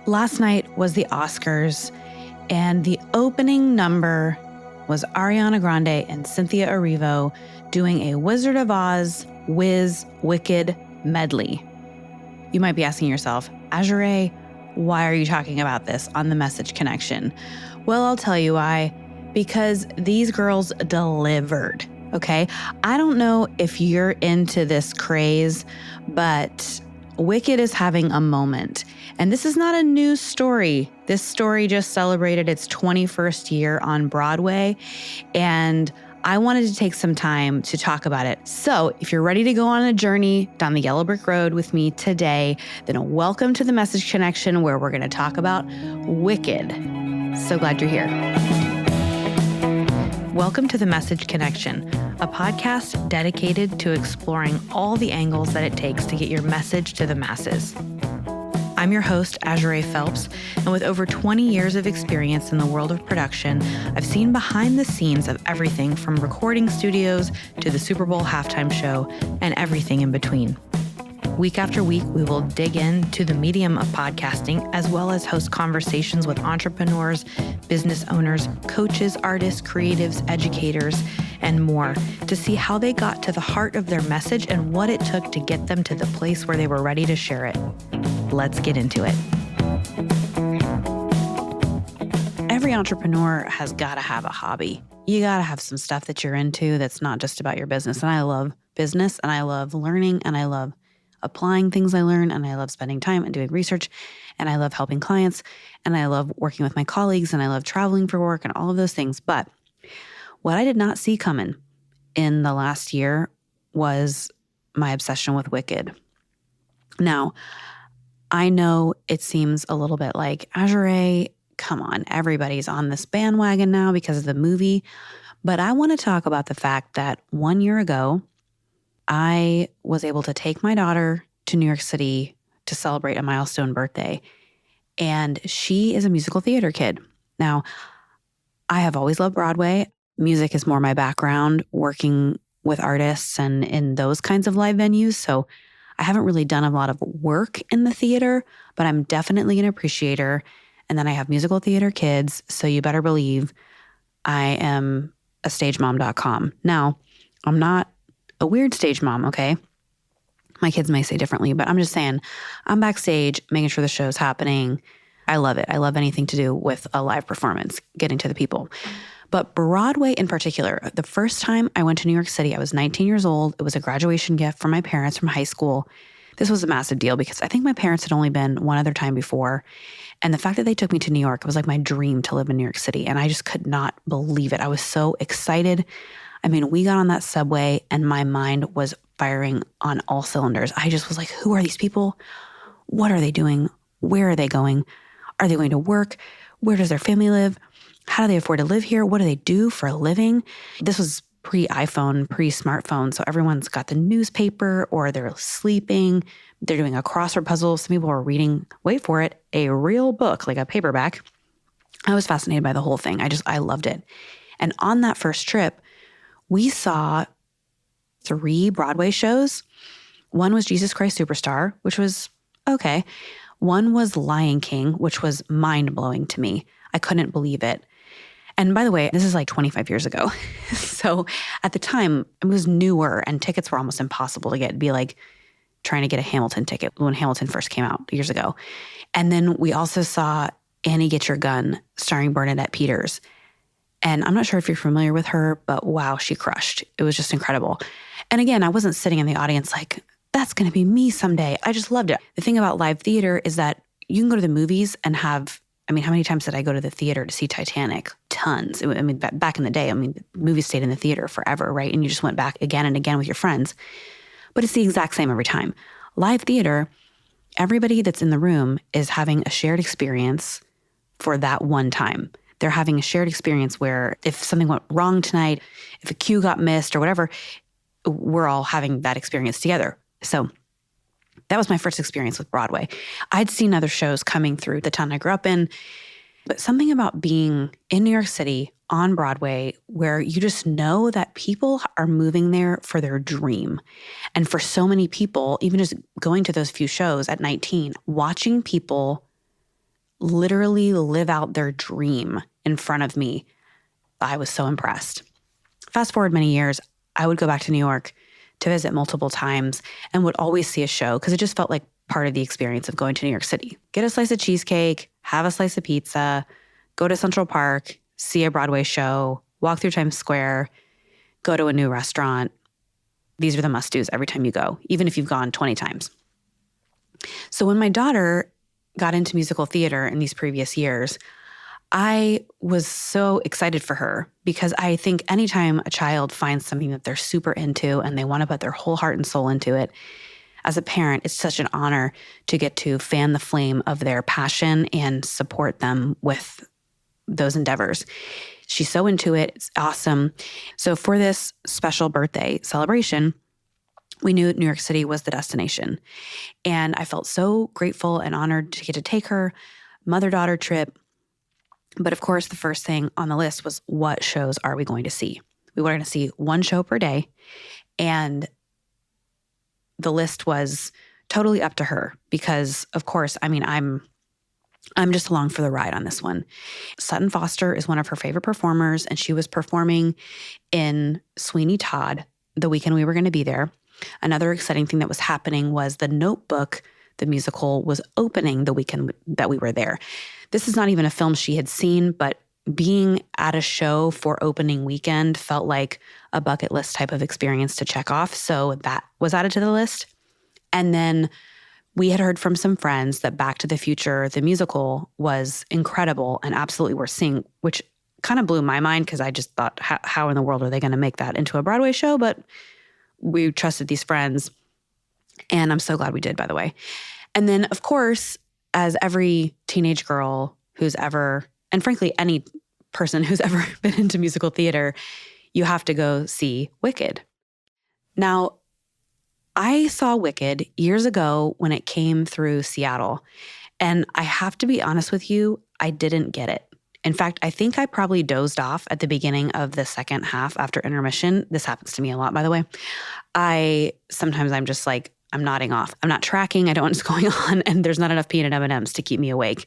Last night was the Oscars, and the opening number was Ariana Grande and Cynthia Erivo doing a Wizard of Oz Wiz Wicked medley. You might be asking yourself, Azurae, why are you talking about this on The Message Connection? Well, I'll tell you why. Because these girls delivered, okay? I don't know if you're into this craze, but Wicked is having a moment. And this is not a news story. This story just celebrated its 21st year on Broadway, and I wanted to take some time to talk about it. So if you're ready to go on a journey down the yellow brick road with me today, then welcome to The Message Connection, where we're going to talk about Wicked. So glad you're here. Welcome to The Message Connection, a podcast dedicated to exploring all the angles that it takes to get your message to the masses. I'm your host, Azurae Phelps, and with over 20 years of experience in the world of production, I've seen behind the scenes of everything from recording studios to the Super Bowl halftime show and everything in between. Week after week, we will dig into the medium of podcasting, as well as host conversations with entrepreneurs, business owners, coaches, artists, creatives, educators, and more to see how they got to the heart of their message and what it took to get them to the place where they were ready to share it. Let's get into it. Every entrepreneur has got to have a hobby. You got to have some stuff that you're into that's not just about your business. And I love business, and I love learning, and I love applying things I learn, and I love spending time and doing research, and I love helping clients, and I love working with my colleagues, and I love traveling for work and all of those things. But what I did not see coming in the last year was my obsession with Wicked. Now, I know it seems a little bit like, Azurae, come on, everybody's on this bandwagon now because of the movie. But I want to talk about the fact that 1 year ago, I was able to take my daughter to New York City to celebrate a milestone birthday. And she is a musical theater kid. Now, I have always loved Broadway. Music is more my background, working with artists and in those kinds of live venues. So I haven't really done a lot of work in the theater, but I'm definitely an appreciator. And then I have musical theater kids. So you better believe I am a stagemom.com. Now, I'm not a weird stage mom, okay? My kids may say differently, but I'm just saying I'm backstage making sure the show's happening. I love it. I love anything to do with a live performance, getting to the people. But Broadway in particular, the first time I went to New York City, I was 19 years old. It was a graduation gift from my parents from high school. This was a massive deal because I think my parents had only been one other time before. And the fact that they took me to New York, it was like my dream to live in New York City. And I just could not believe it. I was so excited. I mean, we got on that subway and my mind was firing on all cylinders. I just was like, who are these people? What are they doing? Where are they going? Are they going to work? Where does their family live? How do they afford to live here? What do they do for a living? This was pre-iPhone, pre-smartphone. So everyone's got the newspaper or they're sleeping. They're doing a crossword puzzle. Some people are reading, wait for it, a real book, like a paperback. I was fascinated by the whole thing. I loved it. And on that first trip, we saw 3 Broadway shows. One was Jesus Christ Superstar, which was okay. One was Lion King, which was mind-blowing to me. I couldn't believe it. And by the way, this is like 25 years ago. So at the time, it was newer and tickets were almost impossible to get. It'd be like trying to get a Hamilton ticket when Hamilton first came out years ago. And then we also saw Annie Get Your Gun, starring Bernadette Peters. And I'm not sure if you're familiar with her, but wow, she crushed. It was just incredible. And again, I wasn't sitting in the audience like, that's going to be me someday. I just loved it. The thing about live theater is that you can go to the movies and have, I mean, how many times did I go to the theater to see Titanic? Tons. I mean, back in the day, the movies stayed in the theater forever, right? And you just went back again and again with your friends. But it's the exact same every time. Live theater, everybody that's in the room is having a shared experience for that one time. They're having a shared experience where if something went wrong tonight, if a cue got missed or whatever, we're all having that experience together. So that was my first experience with Broadway. I'd seen other shows coming through the town I grew up in, but something about being in New York City on Broadway where you just know that people are moving there for their dream. And for so many people, even just going to those few shows at 19, watching people literally live out their dream in front of me. I was so impressed. Fast forward many years, I would go back to New York to visit multiple times and would always see a show because it just felt like part of the experience of going to New York City. Get a slice of cheesecake, have a slice of pizza, go to Central Park, see a Broadway show, walk through Times Square, go to a new restaurant. These are the must-dos every time you go, even if you've gone 20 times. So when my daughter got into musical theater in these previous years, I was so excited for her because I think anytime a child finds something that they're super into and they want to put their whole heart and soul into it, as a parent, it's such an honor to get to fan the flame of their passion and support them with those endeavors. She's so into it. It's awesome. So for this special birthday celebration, we knew New York City was the destination. And I felt so grateful and honored to get to take her mother-daughter trip. But of course, the first thing on the list was, what shows are we going to see? We were going to see one show per day. And the list was totally up to her because, of course, I mean, I'm just along for the ride on this one. Sutton Foster is one of her favorite performers, and she was performing in Sweeney Todd the weekend we were going to be there. Another exciting thing that was happening was The Notebook, the musical, was opening the weekend that we were there. This is not even a film she had seen, but being at a show for opening weekend felt like a bucket list type of experience to check off. So that was added to the list. And then we had heard from some friends that Back to the Future, the musical, was incredible and absolutely worth seeing, which kind of blew my mind because I just thought, how in the world are they going to make that into a Broadway show? But we trusted these friends, and I'm so glad we did, by the way. And then, of course, as every teenage girl who's ever, and frankly, any person who's ever been into musical theater, you have to go see Wicked. Now, I saw Wicked years ago when it came through Seattle, and I have to be honest with you, I didn't get it. In fact, I think I probably dozed off at the beginning of the second half after intermission. This happens to me a lot, by the way. Sometimes I'm just like, I'm nodding off. I'm not tracking. I don't know what's going on, and there's not enough peanut M&Ms to keep me awake.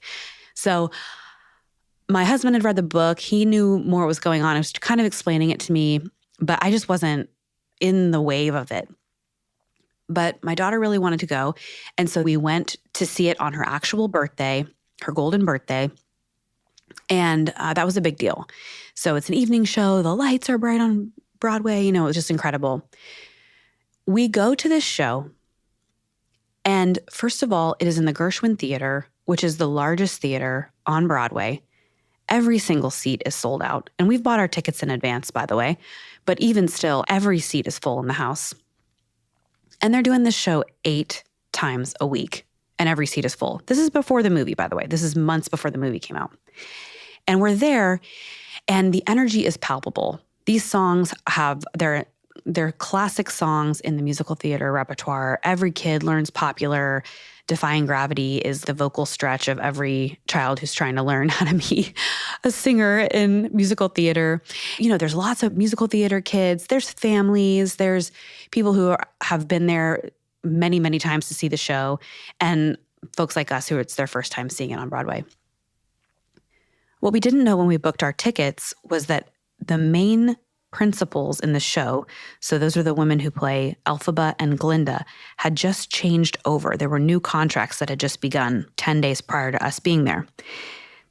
So my husband had read the book. He knew more what was going on. He was kind of explaining it to me, but I just wasn't in the wave of it. But my daughter really wanted to go, and so we went to see it on her actual birthday, her golden birthday, and that was a big deal. So it's an evening show. The lights are bright on Broadway. It was just incredible. We go to this show, and first of all, it is in the Gershwin Theater, which is the largest theater on Broadway. Every single seat is sold out. And we've bought our tickets in advance, by the way. But even still, every seat is full in the house. And they're doing this show 8 times a week, and every seat is full. This is before the movie, by the way. This is months before the movie came out. And we're there, and the energy is palpable. These songs have they're classic songs in the musical theater repertoire. Every kid learns popular. Defying Gravity is the vocal stretch of every child who's trying to learn how to be a singer in musical theater. There's lots of musical theater kids. There's families. There's people who have been there many, many times to see the show, and folks like us who it's their first time seeing it on Broadway. What we didn't know when we booked our tickets was that the main principals in the show, so those are the women who play Elphaba and Glinda, had just changed over. There were new contracts that had just begun 10 days prior to us being there.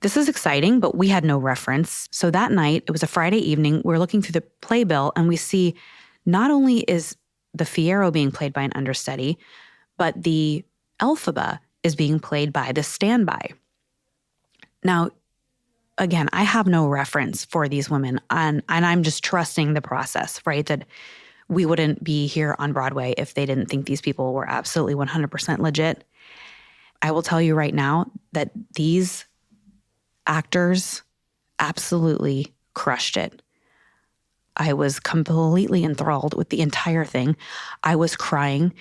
This is exciting, but we had no reference. So that night, it was a Friday evening, we're looking through the playbill, and we see not only is the Fiyero being played by an understudy, but the Elphaba is being played by the standby. Now, again, I have no reference for these women, and I'm just trusting the process, right? That we wouldn't be here on Broadway if they didn't think these people were absolutely 100% legit. I will tell you right now that these actors absolutely crushed it. I was completely enthralled with the entire thing. I was crying.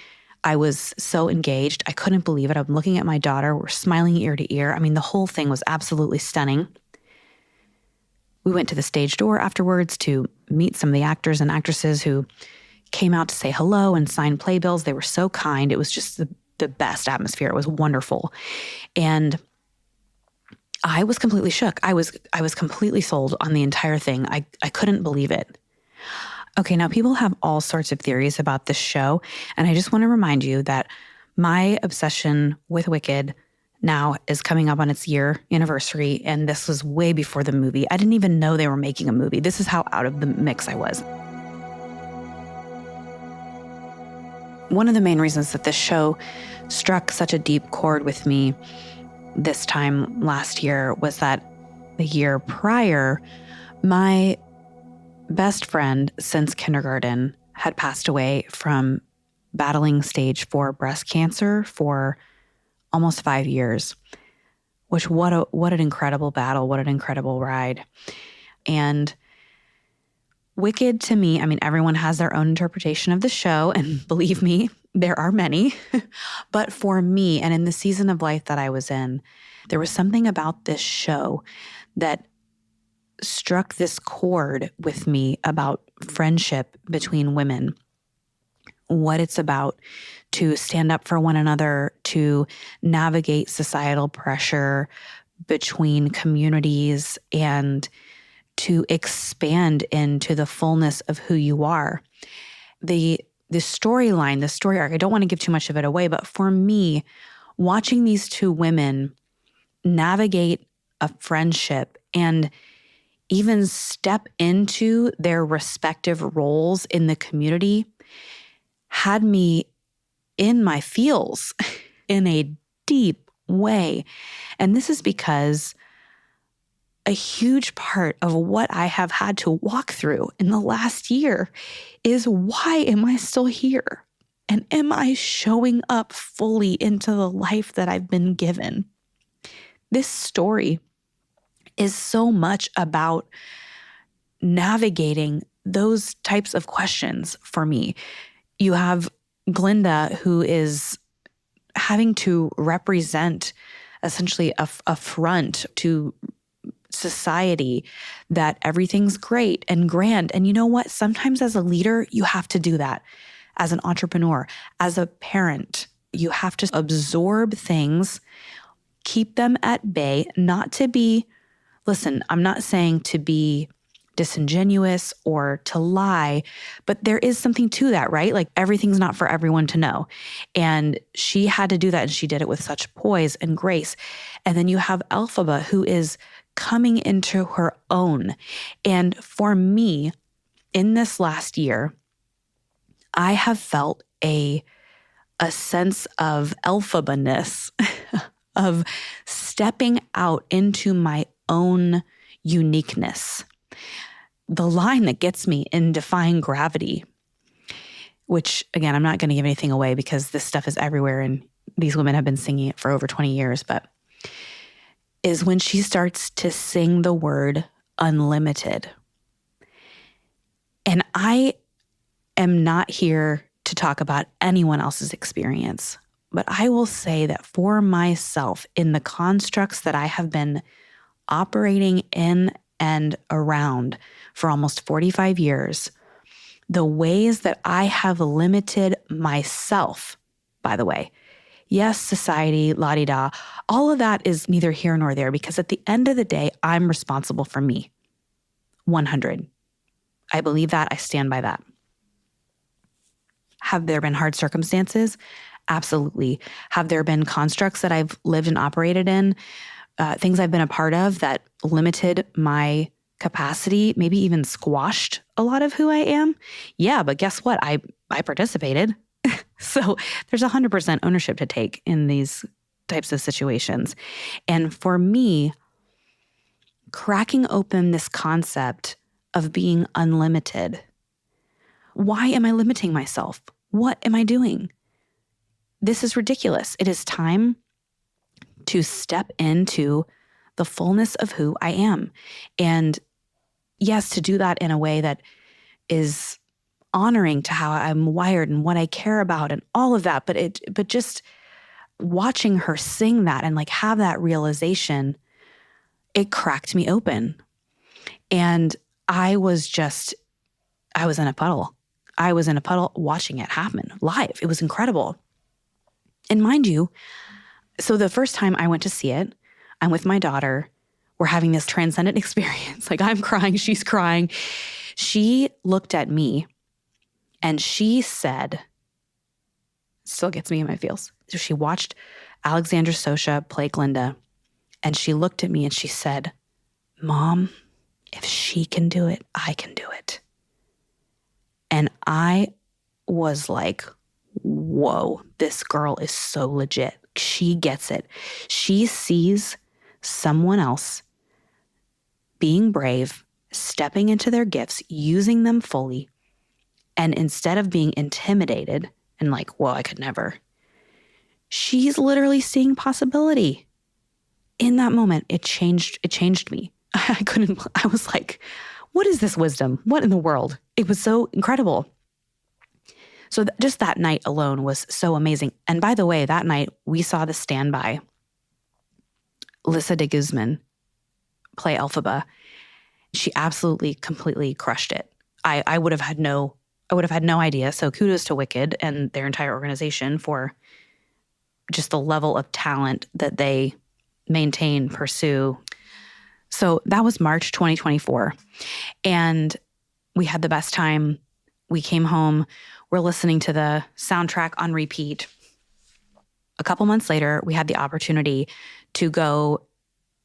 I was so engaged. I couldn't believe it. I'm looking at my daughter. We're smiling ear to ear. I mean, the whole thing was absolutely stunning. We went to the stage door afterwards to meet some of the actors and actresses who came out to say hello and sign playbills. They were so kind. It was just the best atmosphere. It was wonderful. And I was completely shook. I was completely sold on the entire thing. I couldn't believe it. Okay, now people have all sorts of theories about this show, and I just want to remind you that my obsession with Wicked now is coming up on its year anniversary, and this was way before the movie. I didn't even know they were making a movie. This is how out of the mix I was. One of the main reasons that this show struck such a deep chord with me this time last year was that the year prior, my best friend since kindergarten had passed away from battling stage 4 breast cancer for almost 5 years, which what an incredible battle, what an incredible ride. And Wicked, to me, I mean, everyone has their own interpretation of the show, and believe me, there are many. But for me, and in the season of life that I was in, there was something about this show that struck this chord with me about friendship between women, what it's about to stand up for one another, to navigate societal pressure between communities, and to expand into the fullness of who you are. The storyline, the story arc, I don't want to give too much of it away, but for me, watching these two women navigate a friendship and even step into their respective roles in the community had me in my feels in a deep way. And this is because a huge part of what I have had to walk through in the last year is, why am I still here? And am I showing up fully into the life that I've been given? This story is so much about navigating those types of questions for me. You have Glinda, who is having to represent essentially a front to society that everything's great and grand. And you know what? Sometimes as a leader, you have to do that. As an entrepreneur, as a parent, you have to absorb things, keep them at bay, not to be, listen, I'm not saying to be disingenuous or to lie, but there is something to that, right? Like, everything's not for everyone to know. And she had to do that, and she did it with such poise and grace. And then you have Elphaba, who is coming into her own. And for me, in this last year, I have felt a sense of Elphaba-ness, of stepping out into my own uniqueness. The line that gets me in Defying Gravity, which, again, I'm not going to give anything away because this stuff is everywhere and these women have been singing it for over 20 years, but is when she starts to sing the word unlimited. And I am not here to talk about anyone else's experience, but I will say that for myself, in the constructs that I have been operating in and around for almost 45 years, the ways that I have limited myself, by the way, yes, society, la-di-da, all of that is neither here nor there, because at the end of the day, I'm responsible for me. 100. I believe that. I stand by that. Have there been hard circumstances? Absolutely. Have there been constructs that I've lived and operated in, things I've been a part of that limited my capacity, maybe even squashed a lot of who I am? Yeah, but guess what? I participated. So there's 100% ownership to take in these types of situations. And for me, cracking open this concept of being unlimited, why am I limiting myself? What am I doing? This is ridiculous. It is time to step into the fullness of who I am. And yes, to do that in a way that is honoring to how I'm wired and what I care about and all of that. But just watching her sing that and like have that realization, it cracked me open. And I was in a puddle. I was in a puddle watching it happen live. It was incredible. And mind you, so the first time I went to see it, I'm with my daughter. We're having this transcendent experience. Like I'm crying, she's crying. She looked at me and she said, still gets me in my feels. So she watched Alexanda Socha play Glinda and she looked at me and she said, Mom, if she can do it, I can do it. And I was like, whoa, this girl is so legit. She gets it. She sees someone else being brave, stepping into their gifts, using them fully. And instead of being intimidated and like, whoa, I could never, she's literally seeing possibility. In that moment, it changed me. I was like, what is this wisdom? What in the world? It was so incredible. So just that night alone was so amazing. And by the way, that night we saw the standby, Lissa deGuzman, play Elphaba. She absolutely, completely crushed it. I would have had no idea. So kudos to Wicked and their entire organization for just the level of talent that they maintain, pursue. So that was March 2024. And we had the best time. We came home. We're listening to the soundtrack on repeat. A couple months later, we had the opportunity to go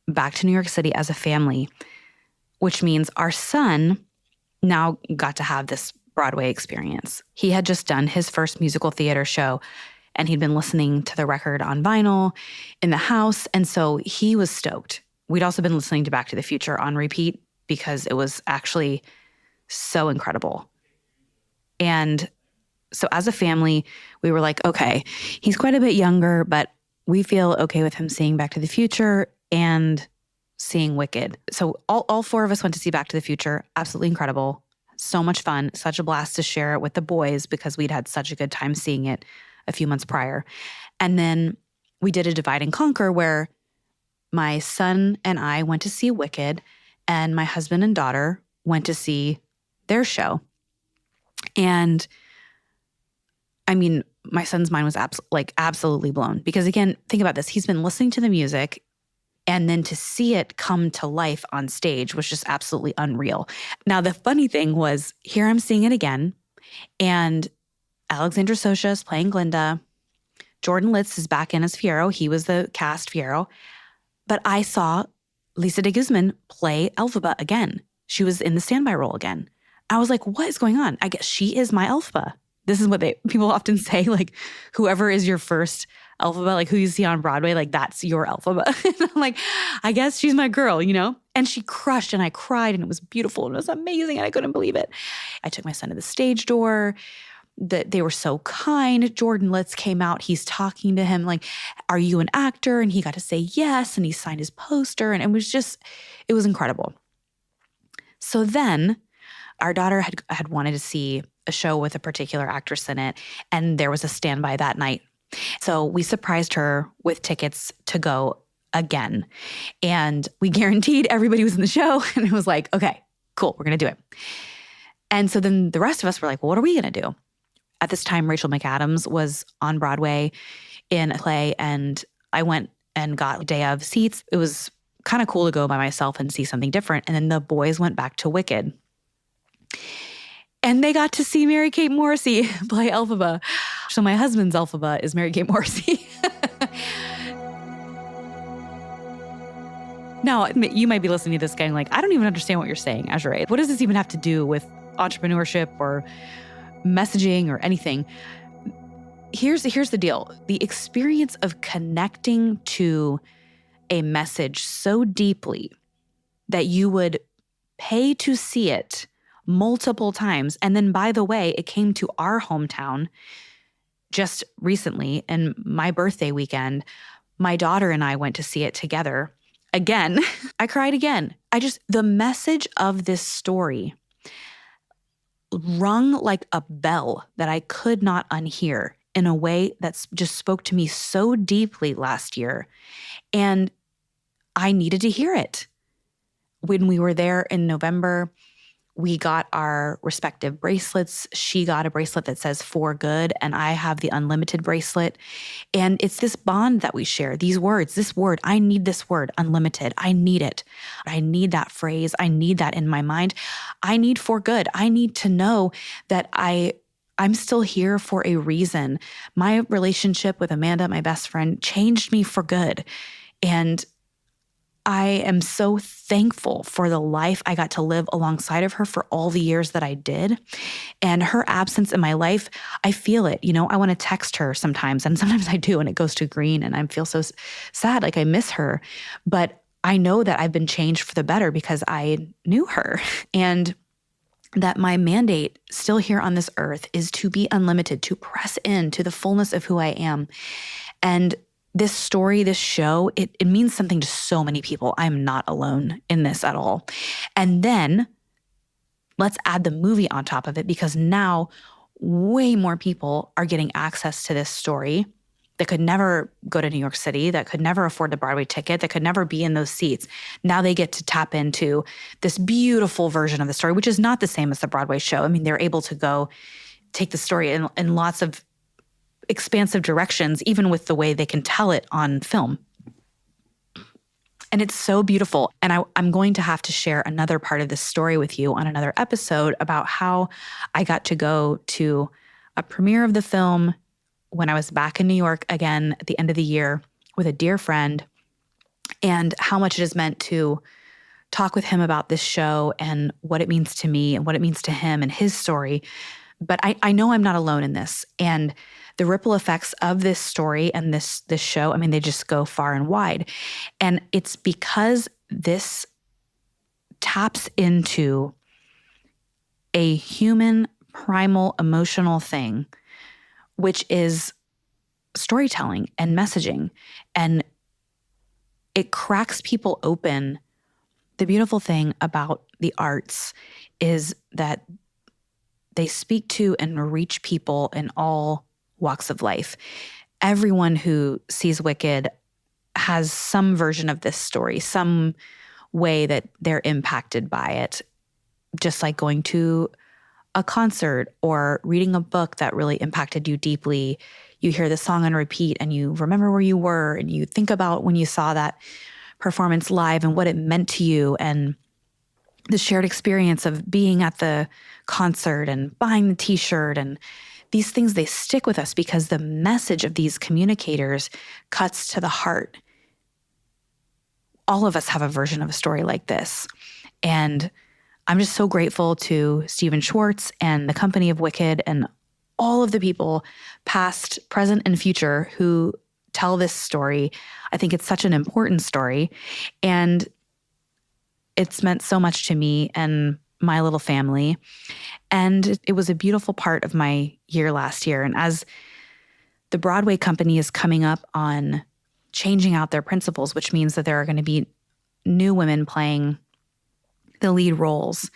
back to New York City as a family, which means our son now got to have this Broadway experience. He had just done his first musical theater show, and he'd been listening to the record on vinyl in the house, and so he was stoked. We'd also been listening to Back to the Future on repeat because it was actually so incredible. And so as a family, we were like, okay, he's quite a bit younger, but we feel okay with him seeing Back to the Future and seeing Wicked. So all four of us went to see Back to the Future. Absolutely incredible. So much fun. Such a blast to share it with the boys because we'd had such a good time seeing it a few months prior. And then we did a divide and conquer where my son and I went to see Wicked and my husband and daughter went to see their show. And I mean, my son's mind was absolutely blown because again, think about this. He's been listening to the music and then to see it come to life on stage was just absolutely unreal. Now, the funny thing was here I'm seeing it again and Alexanda Socha is playing Glinda. Jordan Litz is back in as Fiyero. He was the cast Fiyero. But I saw Lissa deGuzman play Elphaba again. She was in the standby role again. I was like, what is going on? I guess she is my Elphaba. This is what people often say, like, whoever is your first Elphaba, like who you see on Broadway, like that's your Elphaba. And I'm like, I guess she's my girl, you know? And she crushed and I cried and it was beautiful and it was amazing and I couldn't believe it. I took my son to the stage door. They were so kind. Jordan Litz came out. He's talking to him like, are you an actor? And he got to say yes. And he signed his poster. And it was incredible. So then our daughter had wanted to see a show with a particular actress in it. And there was a standby that night. So we surprised her with tickets to go again. And we guaranteed everybody was in the show. And it was like, okay, cool, we're going to do it. And so then the rest of us were like, well, what are we going to do? At this time, Rachel McAdams was on Broadway in a play, and I went and got a day of seats. It was kind of cool to go by myself and see something different. And then the boys went back to Wicked. And they got to see Mary Kate Morrissey play Elphaba. So my husband's Elphaba is Mary Kate Morrissey. Now, you might be listening to this going like, I don't even understand what you're saying, Azurae. What does this even have to do with entrepreneurship or messaging or anything? Here's the deal. The experience of connecting to a message so deeply that you would pay to see it multiple times. And then, by the way, it came to our hometown just recently, and my birthday weekend, my daughter and I went to see it together. Again, I cried again. The message of this story rung like a bell that I could not unhear in a way that just spoke to me so deeply last year. And I needed to hear it. When we were there in November, we got our respective bracelets. She got a bracelet that says "For Good," and I have the unlimited bracelet. And it's this bond that we share, these words, this word, I need this word, unlimited. I need it. I need that phrase. I need that in my mind. I need for good. I need to know that I'm still here for a reason. My relationship with Amanda, my best friend, changed me for good. And I am so thankful for the life I got to live alongside of her for all the years that I did. And her absence in my life, I feel it. I want to text her sometimes, and sometimes I do, and it goes to green, and I feel so sad, like I miss her. But I know that I've been changed for the better because I knew her, and that my mandate still here on this earth is to be unlimited, to press into the fullness of who I am. And this story, this show, it means something to so many people. I'm not alone in this at all. And then let's add the movie on top of it, because now way more people are getting access to this story that could never go to New York City, that could never afford the Broadway ticket, that could never be in those seats. Now they get to tap into this beautiful version of the story, which is not the same as the Broadway show. I mean, they're able to go take the story in lots of expansive directions, even with the way they can tell it on film. And it's so beautiful. And I'm going to have to share another part of this story with you on another episode about how I got to go to a premiere of the film when I was back in New York again at the end of the year with a dear friend, and how much it has meant to talk with him about this show and what it means to me and what it means to him and his story. But I know I'm not alone in this. And the ripple effects of this story and this show, I mean, they just go far and wide. And it's because this taps into a human, primal, emotional thing, which is storytelling and messaging. And it cracks people open. The beautiful thing about the arts is that they speak to and reach people in all walks of life. Everyone who sees Wicked has some version of this story, some way that they're impacted by it, just like going to a concert or reading a book that really impacted you deeply. You hear the song on repeat and you remember where you were, and you think about when you saw that performance live and what it meant to you, and the shared experience of being at the concert and buying the t-shirt. And these things, they stick with us because the message of these communicators cuts to the heart. All of us have a version of a story like this. And I'm just so grateful to Stephen Schwartz and the company of Wicked and all of the people, past, present, and future, who tell this story. I think it's such an important story. And it's meant so much to me and my little family. And it was a beautiful part of my year last year. And as the Broadway company is coming up on changing out their principals, which means that there are going to be new women playing the lead roles,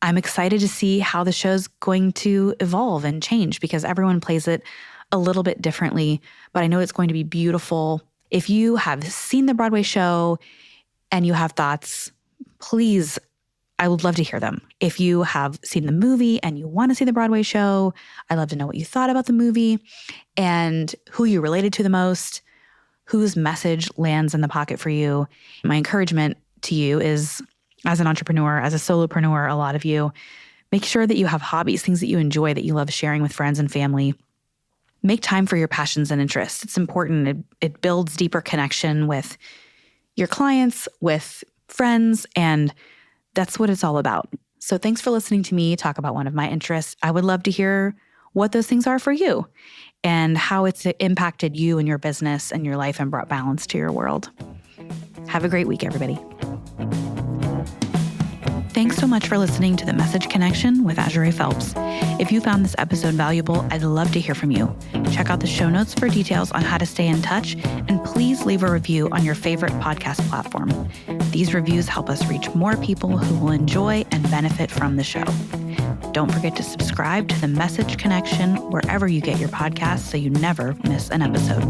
I'm excited to see how the show's going to evolve and change, because everyone plays it a little bit differently. But I know it's going to be beautiful. If you have seen the Broadway show and you have thoughts, please, I would love to hear them. If you have seen the movie and you want to see the Broadway show, I'd love to know what you thought about the movie and who you related to the most, whose message lands in the pocket for you. My encouragement to you is, as an entrepreneur, as a solopreneur, a lot of you, make sure that you have hobbies, things that you enjoy, that you love sharing with friends and family. Make time for your passions and interests. It's important. It builds deeper connection with your clients, with friends, and that's what it's all about. So thanks for listening to me talk about one of my interests. I would love to hear what those things are for you and how it's impacted you and your business and your life and brought balance to your world. Have a great week, everybody. Thanks so much for listening to The Message Connection with Azurae Phelps. If you found this episode valuable, I'd love to hear from you. Check out the show notes for details on how to stay in touch, and please leave a review on your favorite podcast platform. These reviews help us reach more people who will enjoy and benefit from the show. Don't forget to subscribe to The Message Connection wherever you get your podcasts so you never miss an episode.